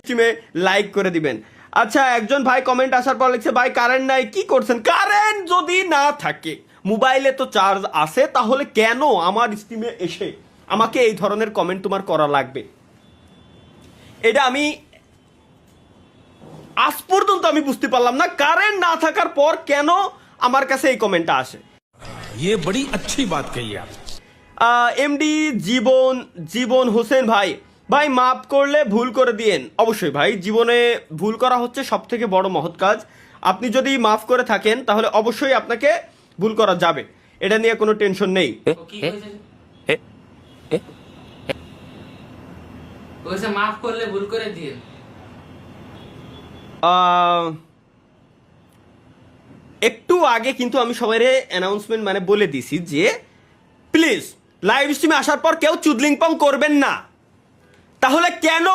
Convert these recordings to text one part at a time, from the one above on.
স্ট্রিমে like করে দিবেন। আচ্ছা, একজন ভাই কমেন্ট আসার পর লিখছে, ভাই কারেন্ট নাই, কি করছেন? কারেন্ট যদি না থাকে, মোবাইলে তো চার্জ আছে, তাহলে কেন আমার স্ট্রিমে এসে আমাকে এই ধরনের কমেন্ট তোমার করা লাগবে? এটা আমি আজ পর্যন্ত আমি বুঝতে পারলাম না, কারেন্ট না থাকার পর কেন আমার কাছে এই কমেন্টটা আসে। ये बड़ी अच्छी बात कही आप। এমডি জীবন হোসেন ভাই, ভাই মাফ করলে ভুল করে দিয়েন। অবশ্যই ভাই, জীবনে ভুল করা হচ্ছে সব থেকে বড় মহৎ কাজ। আপনি যদি মাফ করে থাকেন তাহলে অবশ্যই আপনাকে ভুল করা যাবে, এটা নিয়ে কোনো টেনশন নেই। মাফ করলে ভুল করে দিয়েন। একটু আগে কিন্তু আমি সবাইরে অ্যানাউন্সমেন্ট মানে বলে দিছি যে প্লিজ লাইভ স্ট্রিমে আসার পর কেউ চুদলিংপং করবেন না। তাহলে কেন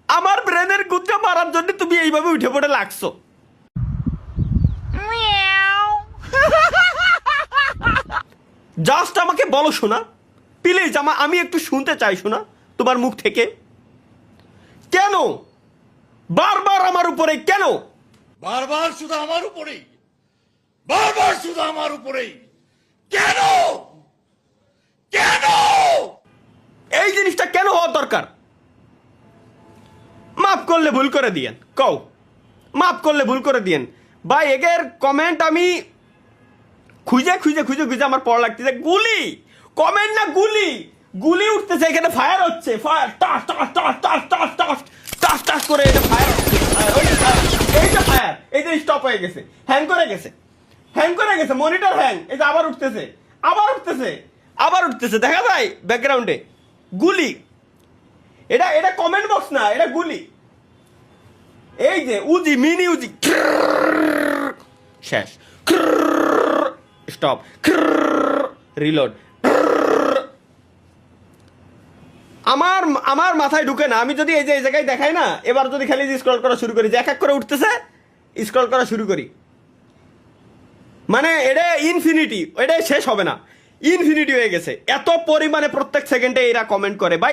আমার ব্রেনের গুচ্ছা মারার জন্য তুমি এইভাবে উঠে পড়ে লাগছো? জাস্ট আমাকে বলো শোনা, প্লিজ, আমি একটু শুনতে চাই শোনা তোমার মুখ থেকে। কেন বারবার আমার উপরে, কেন বারবার শুধু আমার উপরেই, বারবার শুধু আমার উপরেই, কেন কেন এই জিনিসটা কেন হওয়ার দরকার? মাফ করলে ভুল করে দিয়েন, কও মাফ করলে ভুল করে দিয়েন। ভাই এগের কমেন্ট আমি খুঁজে খুঁজে খুঁজে খুঁজে আমার পড়া লাগতেছে। গুলি কমেন্ট না, গুলি গুলি উঠতেছে, এখানে ফায়ার হচ্ছে, ফায়ার টাস টাস টাস টাস টাস টাস টাস টাস করে এটা ফায়ার হচ্ছে। এইটা ফায়ার, এই যে স্টপ হয়ে গেছে, হ্যাং করে গেছে, হ্যাং করে গেছে, মনিটর হ্যাং। এই যে আবার উঠতেছে, আবার উঠতেছে, আবার উঠতেছে, দেখা যায় ব্যাকগ্রাউন্ডে গুলি। এটা এটা কমেন্ট বক্স না, এটা গুলি। এই যে উজি, মিনি উজি, শেষ, স্টপ, রিলোড। আমার আমার মাথায় ঢুকে না। আমি যদি এই যে এই জায়গায় দেখাই না, এবার যদি খালি স্ক্রল করা শুরু করি, যে এক এক করে উঠতেছে, স্ক্রল করা শুরু করি, মানে এটা ইনফিনিটি, এটা শেষ হবে না, ইনফিনিটি হয়ে গেছে। এত পরিমাণে প্রত্যেক সেকেন্ডে এরা কমেন্ট করে ভাই।